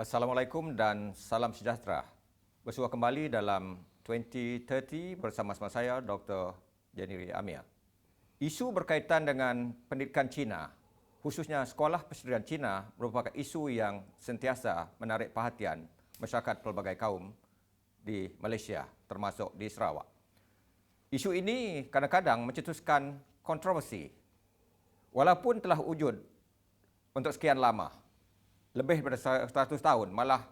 Assalamualaikum dan salam sejahtera. Bersua kembali dalam 2030 bersama-sama saya, Dr. Jeniri Amir. Isu berkaitan dengan pendidikan Cina, khususnya Sekolah Persendirian Cina, merupakan isu yang sentiasa menarik perhatian masyarakat pelbagai kaum di Malaysia, termasuk di Sarawak. Isu ini kadang-kadang mencetuskan kontroversi, walaupun telah wujud untuk sekian lama, lebih daripada 100 tahun, malah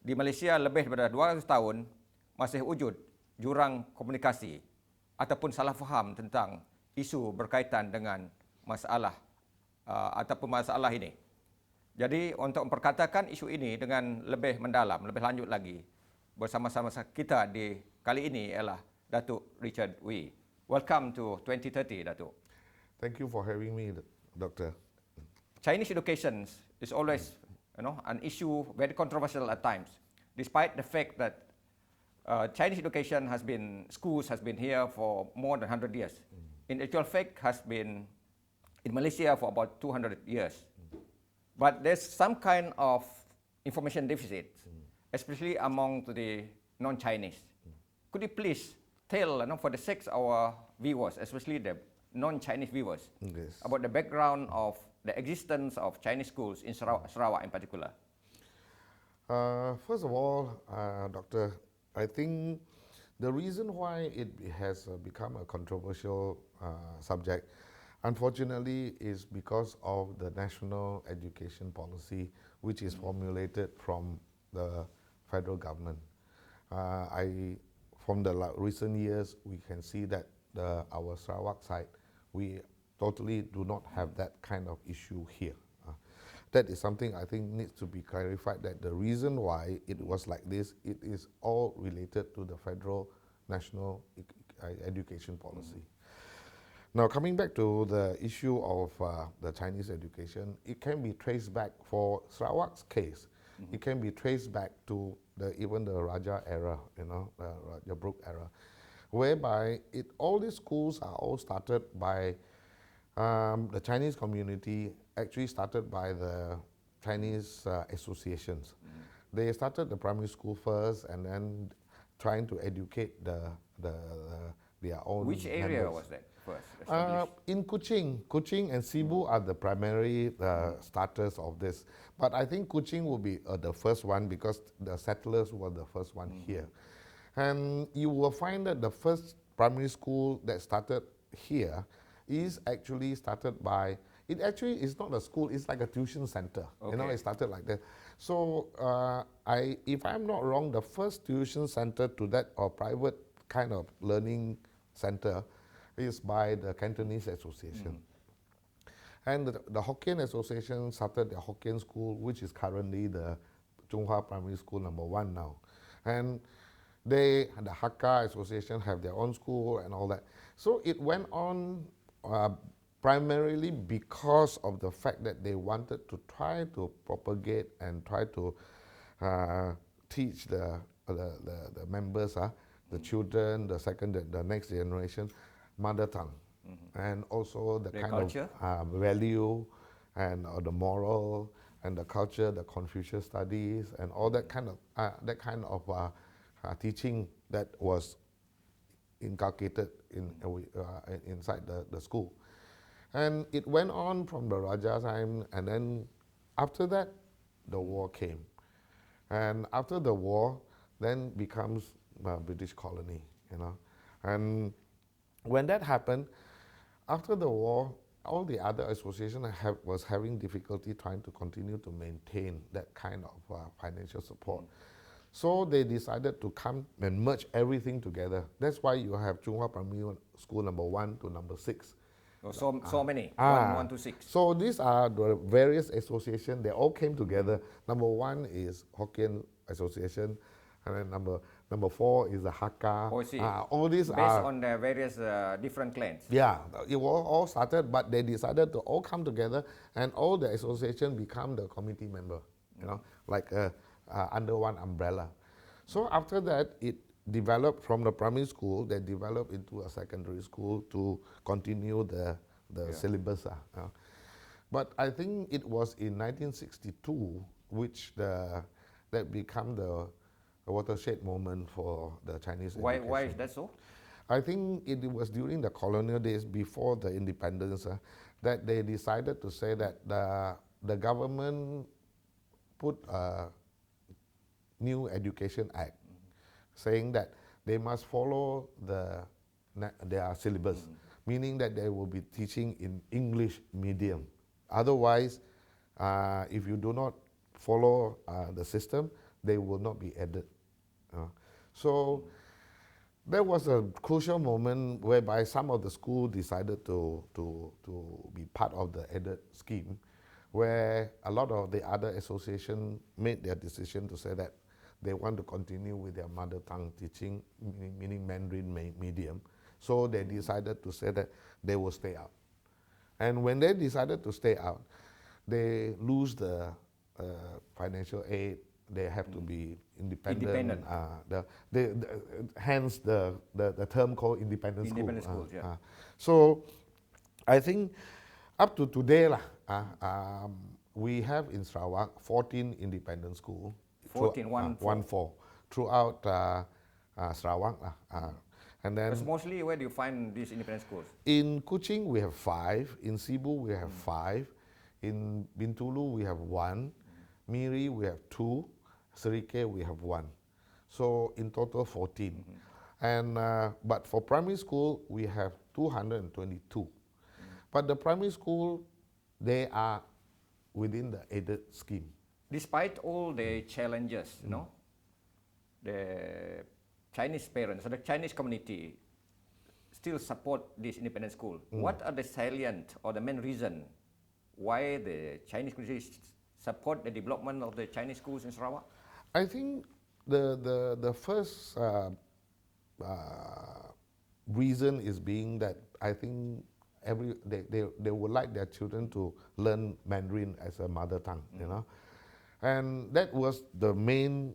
di Malaysia lebih daripada 200 tahun, masih wujud jurang komunikasi ataupun salah faham tentang isu berkaitan dengan masalah ataupun masalah ini. Jadi untuk memperkatakan isu ini dengan lebih mendalam, lebih lanjut lagi, bersama-sama kita di kali ini ialah Dato Richard Wee. Welcome to 2030, Dato. Thank you for having me, Doctor. Chinese education is always, an issue very controversial at times, despite the fact that Chinese education schools has been here for more than 100 years. In actual fact, has been in Malaysia for about 200 years. But there's some kind of information deficit, especially among the non-Chinese. Could you please tell, for the sake of our viewers, especially the non-Chinese viewers, Yes. about the background of the existence of Chinese schools in Sarawak in particular? First of all, Doctor, I think the reason why it has become a controversial subject, unfortunately, is because of the national education policy, which is formulated from the federal government. From the recent years, we can see that our Sarawak side, we totally do not have that kind of issue here. That is something I think needs to be clarified, that the reason why it was like this, it is all related to the federal national education policy. Now, coming back to the issue of the Chinese education, it can be traced back, for Sarawak's case, it can be traced back to even the Raja era, the Raja Brooke era, whereby all these schools are all started by the Chinese community, actually started by the Chinese associations. They started the primary school first, and then trying to educate their own. Which area members. was that first established? In Kuching and Cebu are the primary starters of this. But I think Kuching will be the first one, because the settlers were the first one here. And you will find that the first primary school that started here is actually started by, it actually is not a school, it's like a tuition center. Okay. It started like that. So if I'm not wrong, the first tuition center to that, or private kind of learning center, is by the Cantonese Association. And the Hokkien Association started the Hokkien School, which is currently the Zhonghua Primary School #1 now. And the Hakka Association have their own school and all that. So it went on primarily because of the fact that they wanted to try to propagate and try to teach the members, the children, the next generation, mother tongue, and also the kind culture? of value and the moral and the culture, the Confucius studies, and all that kind of teaching that was inculcated inside the school. And it went on from the Raja time, and then after that, the war came. And after the war, then becomes a British colony, And when that happened, after the war, all the other associations was having difficulty trying to continue to maintain that kind of financial support. So they decided to come and merge everything together. That's why you have Zhonghua Primary School #1 to #6. So many, 1 to 6. So these are the various associations. They all came together. #1 is Hokkien Association, and then number 4 is the Hakka. Oh, I see. All these based on the various different clans. Yeah, it all started, but they decided to all come together, and all the association become the committee member, like under one umbrella. So after that, it developed from the primary school, they developed into a secondary school to continue the syllabus. But I think it was in 1962 which the that become the watershed moment for the Chinese Why education. is that so? I think it was during the colonial days before the independence that they decided to say that the government put a new education act saying that they must follow their syllabus, meaning that they will be teaching in English medium. Otherwise, if you do not follow the system, they will not be added. So there was a crucial moment whereby some of the schools decided to be part of the added scheme, where a lot of the other associations made their decision to say that they want to continue with their mother tongue teaching, meaning Mandarin medium. So they decided to say that they will stay out. And when they decided to stay out, they lose the financial aid. They have to be independent. Hence the term called independent school. Independent schools, yeah. So I think up to today, we have in Sarawak 14 independent schools. 14, 1-4 throughout Sarawak. And then Because mostly, where do you find these independent schools? in Kuching we have 5, in Cebu we have 5, in Bintulu we have 1, Miri we have 2, Serike we have 1. So in total 14. And but for primary school we have 222. But the primary school, they are within the aided scheme. Despite all the challenges, the Chinese parents or the Chinese community still support this independent school. What are the salient or the main reason why the Chinese community support the development of the Chinese schools in Sarawak? I think the first reason is being that I think they would like their children to learn Mandarin as a mother tongue, and that was the main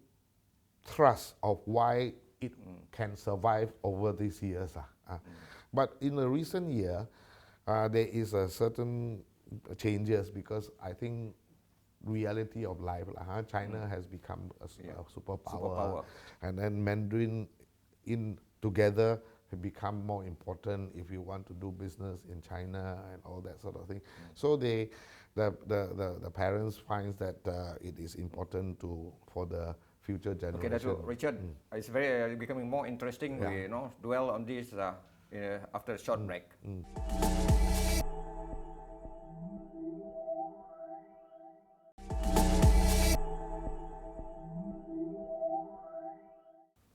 thrust of why it can survive over these years. But in the recent year, there is a certain changes because I think reality of life. China has become a superpower, and then Mandarin together have become more important if you want to do business in China and all that sort of thing. So the parents finds that it is important for the future generation. Okay, Dato Richard, it's very becoming more interesting. We dwell on this after a short break.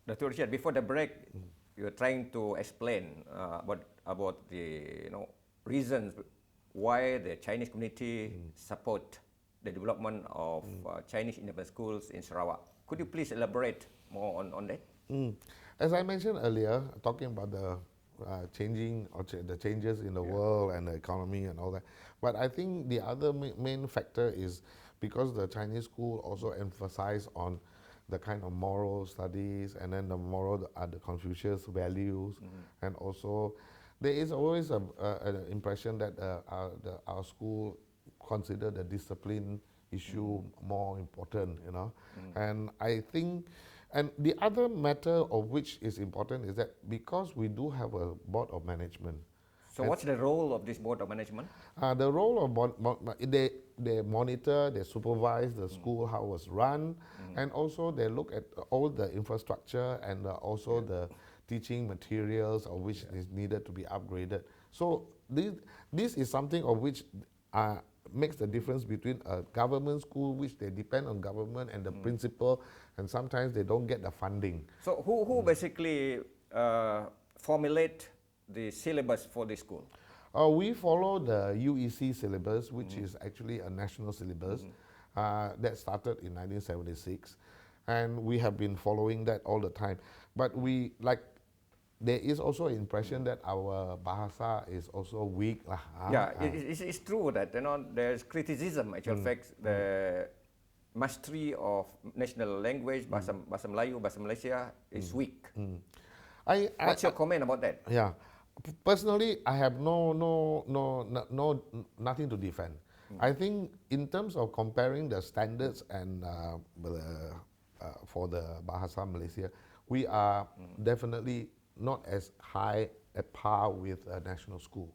Dato Richard, before the break, you were trying to explain about the reasons why the Chinese community support the development of Chinese independent schools in Sarawak. Could you please elaborate more on that? As I mentioned earlier, talking about the the changes in the world and the economy and all that. But I think the other main factor is because the Chinese school also emphasize on the kind of moral studies and then the Confucius values, and also there is always an impression that our school consider the discipline issue more important, and I think, and the other matter of which is important is that because we do have a board of management. So what's the role of this board of management? The role of they monitor, they supervise the school how it was run, and also they look at all the infrastructure and also the teaching materials of which is needed to be upgraded. So this is something of which makes the difference between a government school which they depend on government and the principal, and sometimes they don't get the funding. So who basically formulate the syllabus for the school? We follow the UEC syllabus, which is actually a national syllabus that started in 1976, and we have been following that all the time. But there is also an impression that our bahasa is also weak. It's true that there's criticism. Actual facts, the mastery of national language, bahasa Melayu, bahasa Malaysia is weak. What's your comment about that? Yeah, personally, I have nothing to defend. I think in terms of comparing the standards and for the Bahasa Malaysia, we are definitely not as high at par with a national school.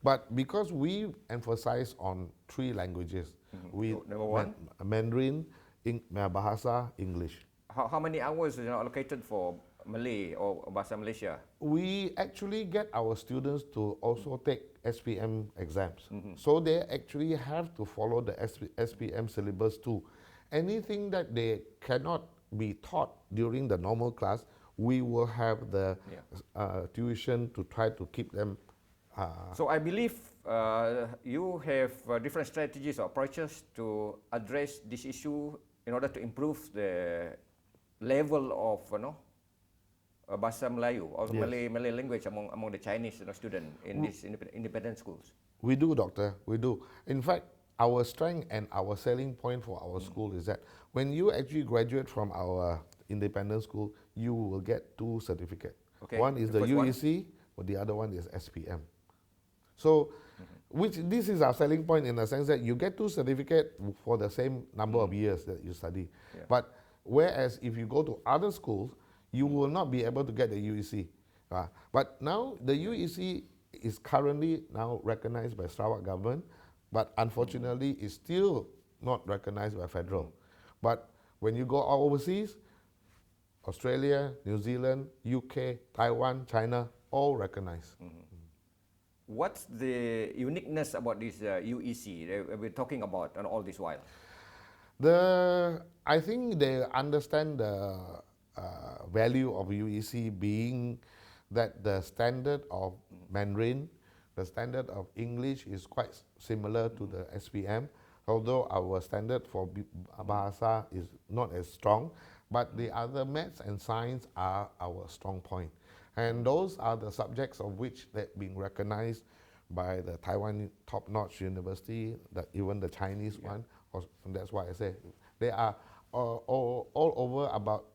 But because we emphasize on 3 languages, we So, number one? Mandarin, Bahasa, English. How many hours are allocated for Malay or Bahasa Malaysia? We actually get our students to also take SPM exams. So they actually have to follow the SPM syllabus too. Anything that they cannot be taught during the normal class, we will have the tuition to try to keep them. So I believe you have different strategies or approaches to address this issue in order to improve the level of Bahasa Melayu or Malay language among the Chinese student in these independent schools. We do, Doctor, we do. In fact, our strength and our selling point for our school is that when you actually graduate from our independent school, you will get 2 certificates. Okay. One is the UEC, but the other one is SPM. So, this is our selling point in the sense that you get 2 certificates for the same number of years that you study. Yeah. But whereas if you go to other schools, you will not be able to get the UEC. But now the UEC is currently now recognized by Sarawak government, but unfortunately is still not recognized by federal. But when you go overseas, Australia, New Zealand, UK, Taiwan, China, all recognized. What's the uniqueness about this UEC that we're talking about and all this while? I think they understand the value of UEC being that the standard of Mandarin, the standard of English is quite similar to the SPM, although our standard for Bahasa is not as strong, but the other maths and science are our strong point. And those are the subjects of which they're being recognized by the Taiwan top-notch university, even the Chinese one. And that's why I say they are all over about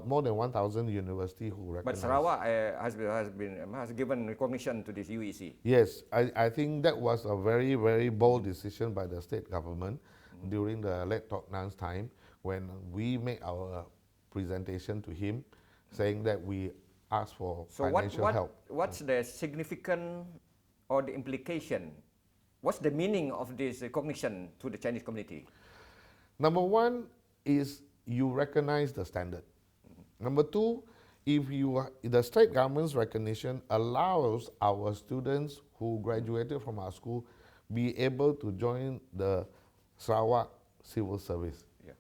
more than 1,000 universities who recognize. But Sarawak has given recognition to this UEC. Yes, I think that was a very, very bold decision by the state government during the late Tok Nan's time when we made our presentation to him saying that we asked for financial help. What's the significant or the implication? What's the meaning of this recognition to the Chinese community? Number one is you recognize the standard. Number two, the state government's recognition allows our students who graduated from our school be able to join the Sarawak civil service. Yeah.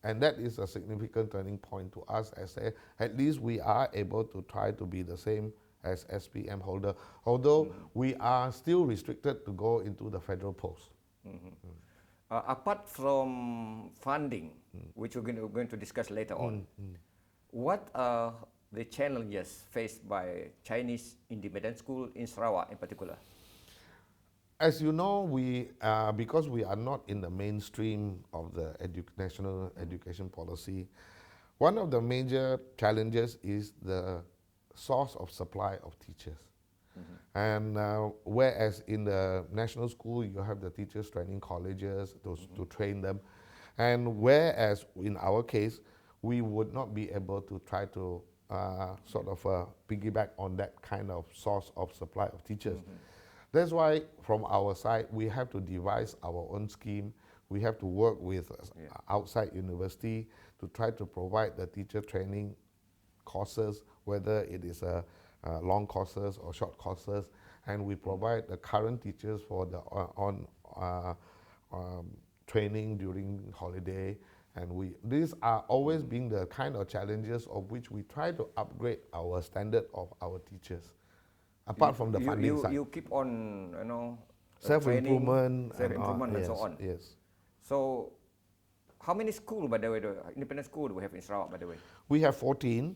And that is a significant turning point to us as at least we are able to try to be the same as SPM holder, although we are still restricted to go into the federal post. Apart from funding, which we're going to discuss later on, what are the challenges faced by Chinese independent school in Sarawak in particular? As you know, because we are not in the mainstream of the national education policy, one of the major challenges is the source of supply of teachers. And whereas in the national school, you have the teachers training colleges to train them. And whereas in our case, we would not be able to try to piggyback on that kind of source of supply of teachers. That's why from our side, we have to devise our own scheme. We have to work with outside university to try to provide the teacher training courses, whether it is long courses or short courses, and we provide the current teachers for the training during holiday. And these are always being the kind of challenges of which we try to upgrade our standard of our teachers. Apart from the funding side. You keep on, self-improvement and so on. Yes. So, how many schools, by the way, the independent school do we have in Sarawak, by the way? We have 14.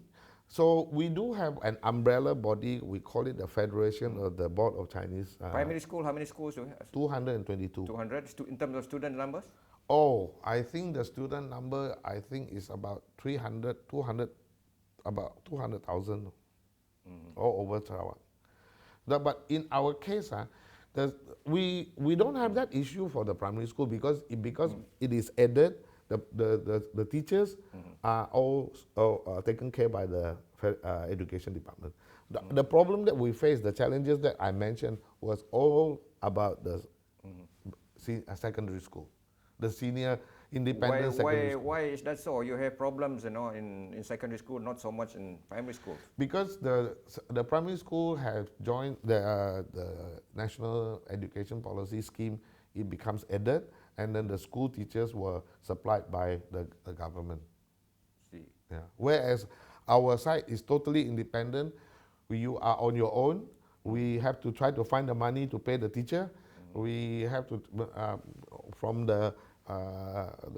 So we do have an umbrella body. We call it the Federation of the Board of Chinese. Primary school, how many schools do we have? 222. 200 in terms of student numbers? Oh, I think the student number, is about 200,000 all over Sarawak. But in our case, we don't have that issue for the primary school because it is aided. the teachers are all taken care by the education department. The problem that we face, the challenges that I mentioned, was all about the secondary school, the senior independent secondary school. Why is that so? You have problems, in secondary school, not so much in primary school. Because the primary school have joined the National Education Policy Scheme. It becomes added, and then the school teachers were supplied by the government. See. Yeah. Whereas our side is totally independent. You are on your own. We have to try to find the money to pay the teacher. We have to from the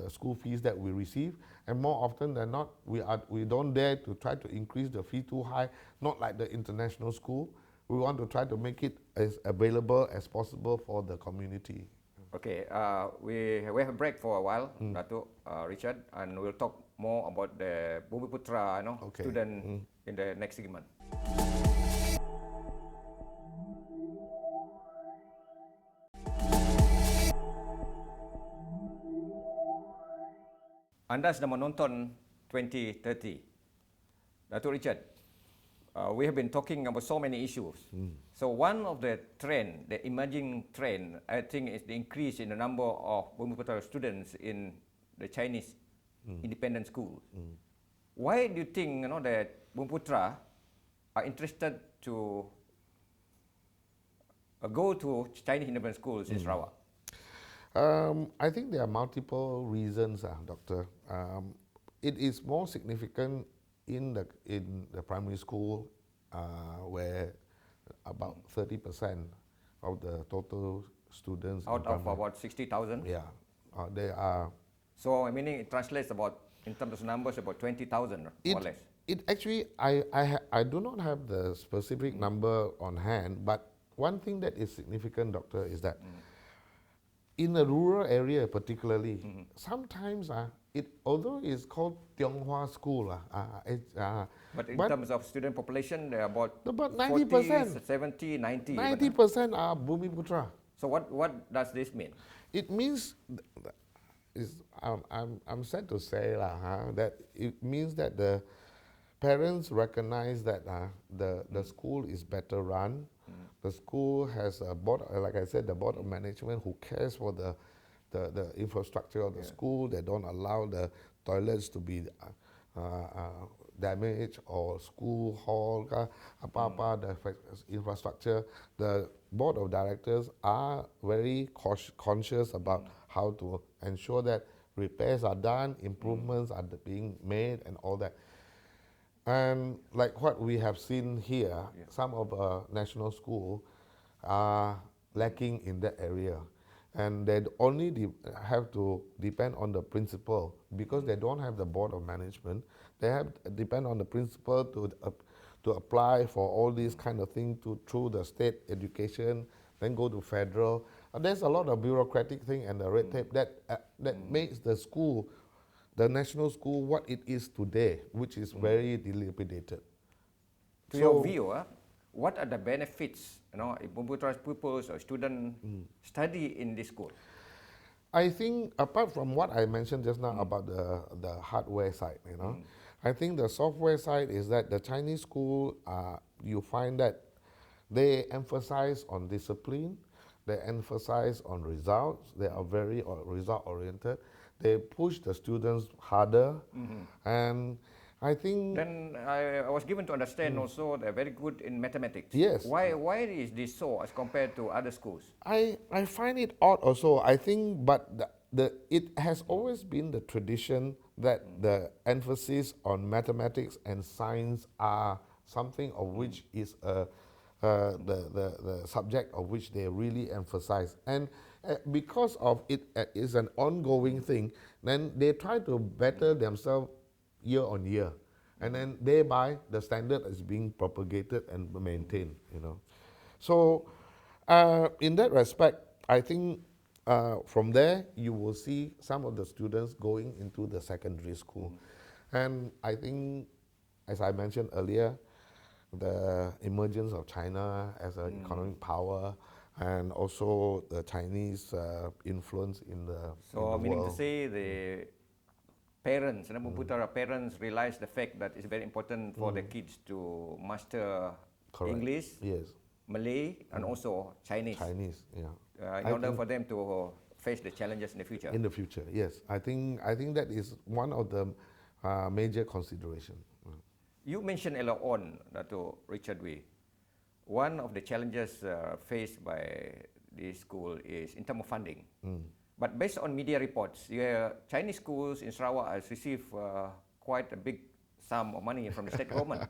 school fees that we receive, and more often than not, we don't dare to try to increase the fee too high. Not like the international school. We want to try to make it as available as possible for the community. Okay, we have a break for a while, Dato Richard, and we'll talk more about the Bumiputra, student in the next segment. Anda sedang menonton 2030. Dato Richard, we have been talking about so many issues. So one of the trend, the emerging trend, I think is the increase in the number of Bumiputra students in the Chinese independent schools. Why do you think that Bumiputra are interested to go to Chinese independent schools in Sarawak? I think there are multiple reasons, Doctor. It is more significant in the primary school, where about 30% of the total students out of about 60,000. Yeah, they are. So meaning it translates about, in terms of numbers, about 20,000 more or less. It actually, I do not have the specific number on hand, but one thing that is significant, Doctor, is that in a rural area particularly, sometimes although it's called Tianghua School, but in terms of student population, there are about 90%, 40, 70, 90. 90% are Bumiputra. So what does this mean? It means, I'm sad to say that it means that the parents recognize that the school is better run. The school has a board, like I said, the board of management who cares for the infrastructure of the school. They don't allow the toilets to be damaged, or school hall, the infrastructure. The board of directors are very conscious about how to ensure that repairs are done, improvements are being made, and all that. And like what we have seen here, some of national schools are lacking in that area. And they only have to depend on the principal, because they don't have the board of management. They have to depend on the principal to apply for all these kind of things through the state education, then go to federal. There's a lot of bureaucratic thing and the red tape that makes the school, the national school, what it is today, which is very dilapidated. To your view, what are the benefits, if Bumiputra pupils or students study in this school? I think, apart from what I mentioned just now about the hardware side, I think the software side is that the Chinese school, you find that they emphasize on discipline, they emphasize on results, they are very result-oriented. They push the students harder, and I think... Then I was given to understand also they're very good in mathematics. Yes. Why is this so as compared to other schools? I find it odd also, I think, but it has always been the tradition that the emphasis on mathematics and science are something of which is the subject of which they really emphasize. And because of it is an ongoing thing, then they try to better themselves year on year, and then thereby the standard is being propagated and maintained. So in that respect, I think from there you will see some of the students going into the secondary school, and I think, as I mentioned earlier, the emergence of China as an economic power, and also the Chinese influence in the So in the meaning world. to say the parents, parents realize the fact that it's very important for the kids to master Correct. English, Yes. Malay, and also Chinese, Chinese, yeah. in order for them to face the challenges in the future. In the future, yes. I think that is one of the major consideration. You mentioned earlier on, Dato Richard Wee, one of the challenges faced by this school is in terms of funding. But based on media reports, Chinese schools in Sarawak has received quite a big sum of money from the state government.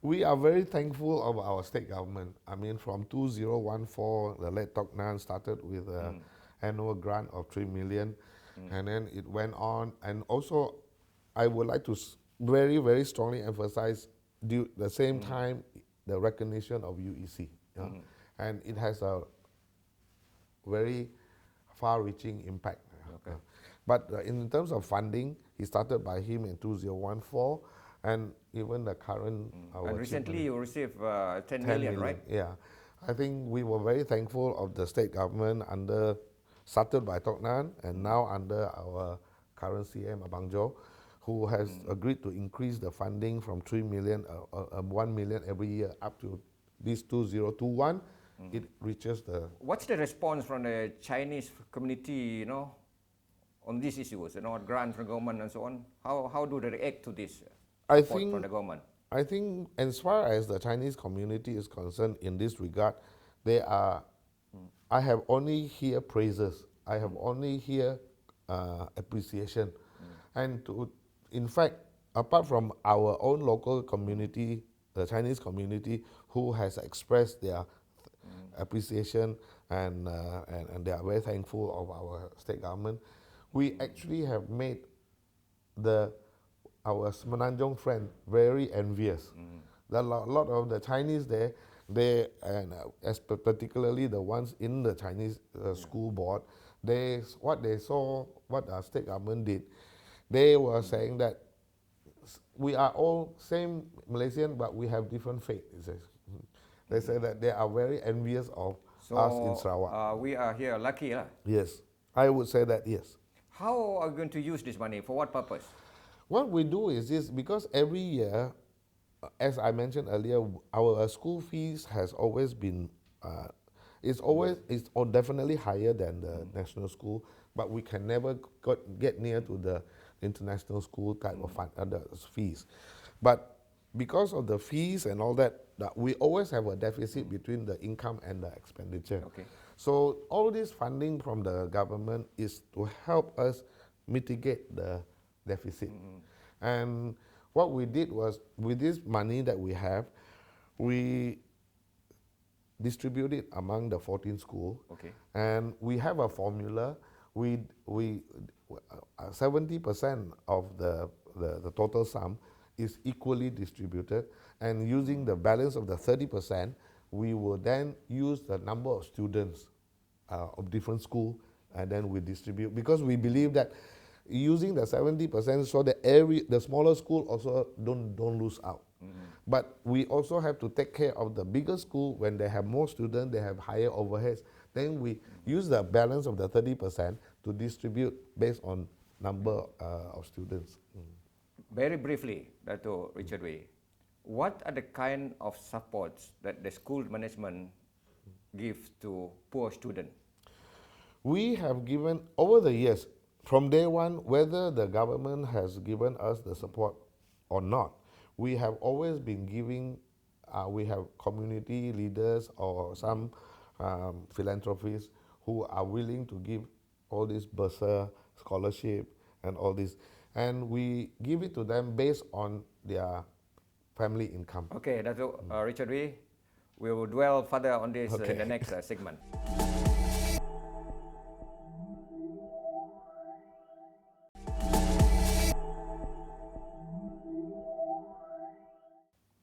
We are very thankful of our state government. I mean, from 2014, the late Tok Nan started with an annual grant of 3 million, and then it went on. And also, I would like to very, very strongly emphasize the same time the recognition of UEC. And it has a very far-reaching impact. Okay. But in terms of funding, it started by him in 2014, and even the current... And recently you received 10 10 million, right? Yeah. I think we were very thankful of the state government started by Tok Nan, and now under our current CM, Abang Jo, who has agreed to increase the funding from 3 million, 1 million every year up to this 2021. It reaches the... What's the response from the Chinese community, on these issues, grants from government and so on? How do they react to this support from the government? I think as far as the Chinese community is concerned in this regard, I have only hear praises. I have only hear appreciation. And in fact, apart from our own local community, the Chinese community, who has expressed their appreciation and they are very thankful of our state government, we actually have made our Semenanjung friend very envious. There are a lot of the Chinese there, particularly the ones in the Chinese school board, what they saw, what our state government did, they were saying that we are all same Malaysian, but we have different faith. They say that they are very envious of us in Sarawak. We are here lucky, huh? Yes, I would say that, yes. How are you going to use this money? For what purpose? What we do is this, because every year, as I mentioned earlier, our school fees has always been, it's definitely higher than the national school, but we can never get near to the international school type of fees. But because of the fees and all that, we always have a deficit between the income and the expenditure. Okay. So all this funding from the government is to help us mitigate the deficit. And what we did was, with this money that we have, we distribute it among the 14 schools. Okay. And we have a formula. 70% of the total sum is equally distributed, and using the balance of the 30%, we will then use the number of students of different schools, and then we distribute, because we believe that using the 70% so that the smaller school also don't lose out. But we also have to take care of the bigger school. When they have more students, they have higher overheads. Then we use the balance of the 30% to distribute based on number of students. Very briefly, Dato Richard Wee, what are the kind of supports that the school management gives to poor students? We have given, over the years, from day one, whether the government has given us the support or not, we have always been giving, we have community leaders or some philanthropists who are willing to give all this bursar, scholarship, and all this. And we give it to them based on their family income. Okay, Dato Richard Wee, we will dwell further on this in the next segment.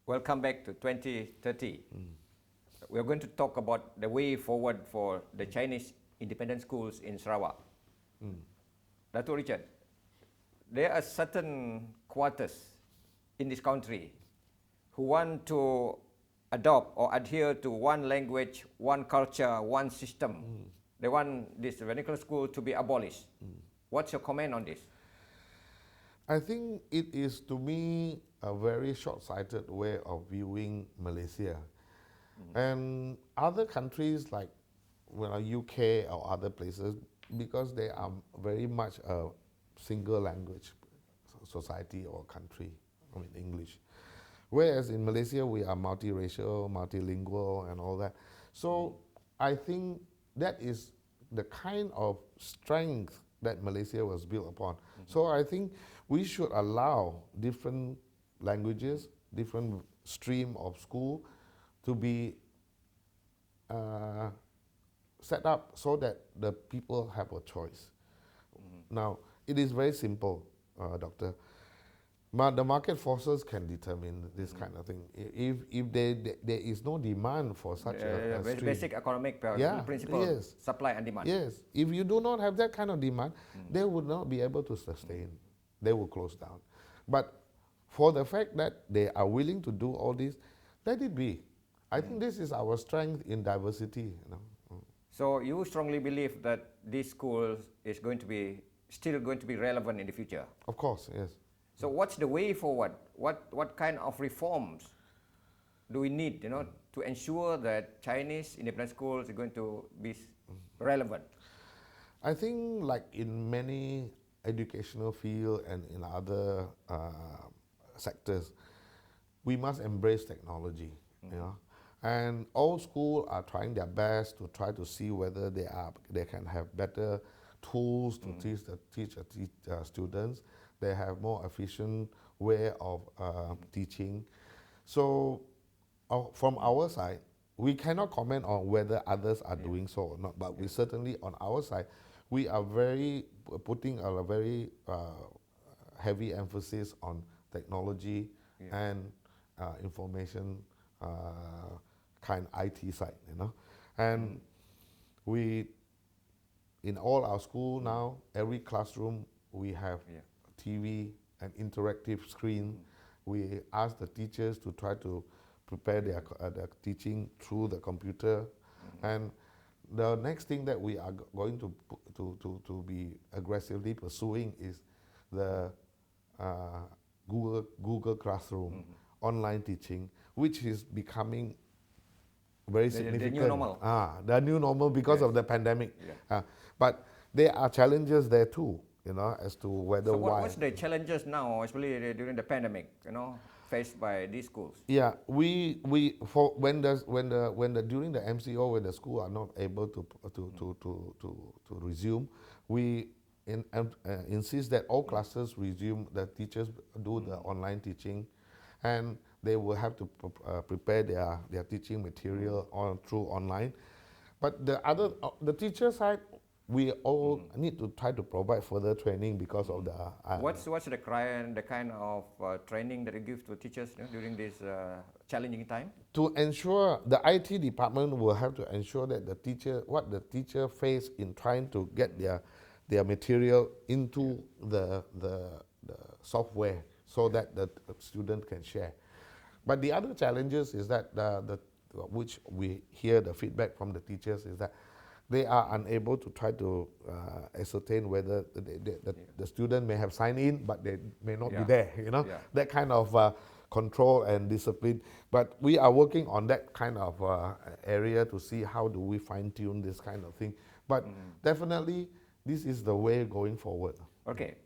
Welcome back to 2030. We are going to talk about the way forward for the Chinese independent schools in Sarawak. Dato Richard, there are certain quarters in this country who want to adopt or adhere to one language, one culture, one system. They want this vernacular school to be abolished. What's your comment on this? I think it is, to me, a very short-sighted way of viewing Malaysia. And other countries like UK or other places, because they are very much a single language society or country, I mean English. Whereas in Malaysia, we are multiracial, multilingual, and all that. So I think that is the kind of strength that Malaysia was built upon. So I think we should allow different languages, different stream of school to be set up so that the people have a choice. Now, it is very simple, Doctor. The market forces can determine this kind of thing. If there is no demand for such a stream. Basic economic principle, yes. supply and demand. Yes, if you do not have that kind of demand, they would not be able to sustain. They will close down. But for the fact that they are willing to do all this, let it be. I think this is our strength in diversity. So you strongly believe that this school is still going to be relevant in the future? Of course, yes. So what's the way forward? What kind of reforms do we need, to ensure that Chinese independent schools are going to be relevant? I think, like in many educational fields and in other sectors, we must embrace technology. And all schools are trying their best to try to see whether they can have better tools to teach students. They have more efficient way of teaching. So from our side, we cannot comment on whether others are doing so or not, but we certainly, on our side, we are putting a very heavy emphasis on technology and information kind IT side, And we, in all our school now, every classroom, we have TV and interactive screen. We ask the teachers to try to prepare their teaching through the computer. And the next thing that we are going to be aggressively pursuing is the Google Classroom, online teaching, which is becoming very significant. The new normal. The new normal because of the pandemic. But there are challenges there too, as to whether what's the challenges now, especially during the pandemic, faced by these schools? Yeah, we during the MCO, when the school are not able to resume, we insist that all classes resume. The teachers do the online teaching, and they will have to prepare their teaching material through online. But the teacher side, we all need to try to provide further training because of the. What's the kind of training that you give to teachers during this challenging time? To ensure the IT department will have to ensure that what the teacher face in trying to get their material into the software so that the student can share. But the other challenges is that which we hear the feedback from the teachers is that they are unable to try to ascertain whether the student may have signed in, but they may not be there. That kind of control and discipline. But we are working on that kind of area to see how do we fine tune this kind of thing. But definitely, this is the way going forward. Okay.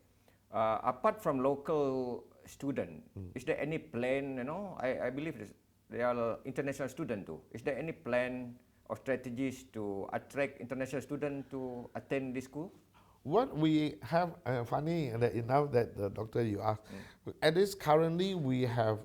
Apart from local student, is there any plan? I believe there are international students too. Is there any plan or strategies to attract international students to attend this school? What we have, funny enough that the doctor you asked, at this currently we have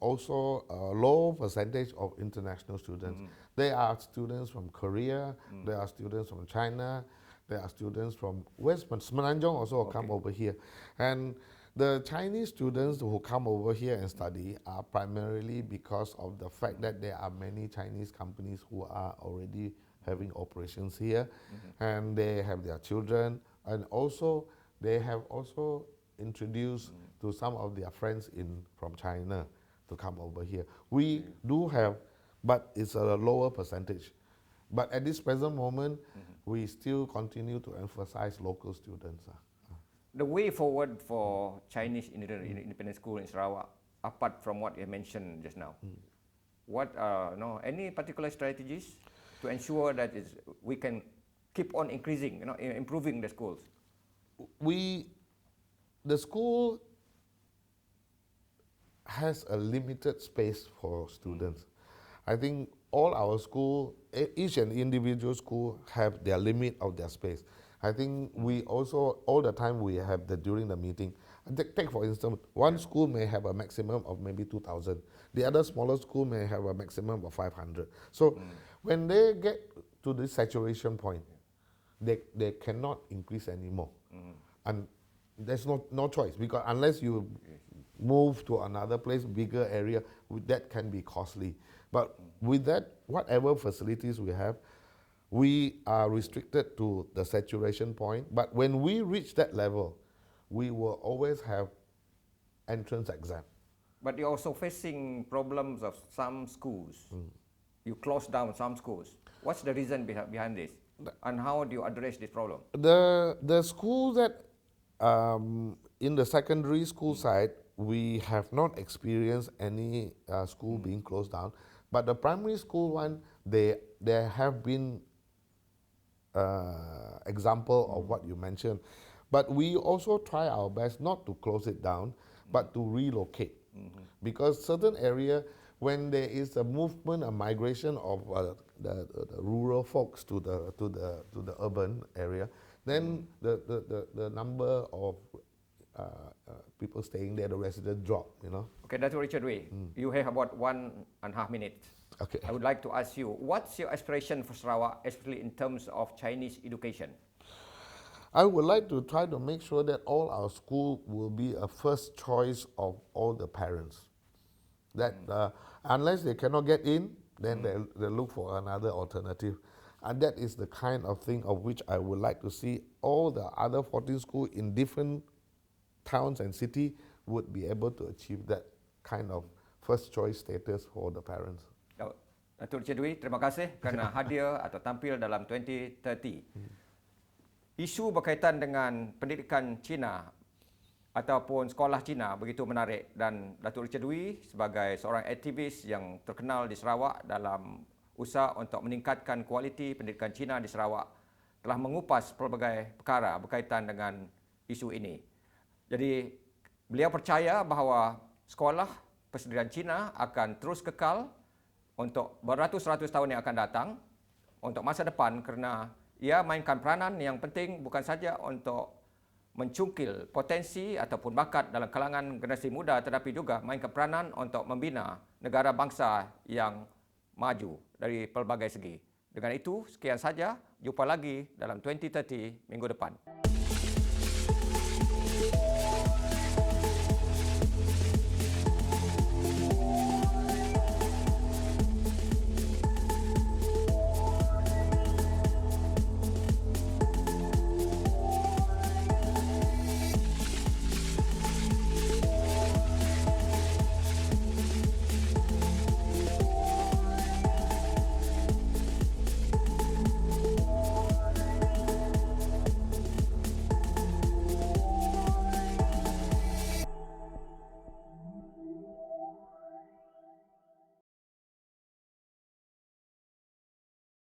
also a low percentage of international students. There are students from Korea, there are students from China, there are students from West Semenanjung also come over here. And the Chinese students who come over here and study are primarily because of the fact that there are many Chinese companies who are already having operations here, and they have their children, and also they have also introduced to some of their friends from China to come over here. We do have, but it's a lower percentage. But at this present moment, we still continue to emphasize local students. the way forward for Chinese independent school in Sarawak, apart from what you mentioned just now, what are any particular strategies to ensure that we can keep on increasing, improving the schools? The school has a limited space for students. I think all our school, each and individual school have their limit of their space. I think we also, all the time we have during the meeting, take for instance, one school may have a maximum of maybe 2,000. The other smaller school may have a maximum of 500. So when they get to this saturation point, they cannot increase anymore. And there's no choice, because unless you move to another place, bigger area, that can be costly. But with that, whatever facilities we have, we are restricted to the saturation point. But when we reach that level, we will always have entrance exam. But you're also facing problems of some schools. You close down some schools. What's the reason behind this? And how do you address this problem? The school that, in the secondary school side, we have not experienced any school being closed down. But the primary school one, there have been example of what you mentioned. But we also try our best not to close it down, but to relocate. Because certain area, when there is a movement, a migration of the rural folks to the urban area, then the number of people staying there, the residents drop, Okay, Dato Richard Wee, you have about 1.5 minutes. Okay. I would like to ask you, what's your aspiration for Sarawak, especially in terms of Chinese education? I would like to try to make sure that all our school will be a first choice of all the parents. That unless they cannot get in, then they'll look for another alternative. And that is the kind of thing of which I would like to see all the other 14 schools in different towns and cities would be able to achieve that kind of first choice status for the parents. Dato Richard Wee, terima kasih kerana hadir atau tampil dalam 2030. Isu berkaitan dengan pendidikan Cina ataupun sekolah Cina begitu menarik, dan Dato Richard Wee sebagai seorang aktivis yang terkenal di Sarawak dalam usaha untuk meningkatkan kualiti pendidikan Cina di Sarawak telah mengupas pelbagai perkara berkaitan dengan isu ini. Jadi beliau percaya bahawa sekolah Persendirian Cina akan terus kekal untuk beratus-ratus tahun yang akan datang, untuk masa depan, kerana ia mainkan peranan yang penting bukan saja untuk mencungkil potensi ataupun bakat dalam kalangan generasi muda, tetapi juga mainkan peranan untuk membina negara bangsa yang maju dari pelbagai segi. Dengan itu, sekian saja. Jumpa lagi dalam 2030 minggu depan.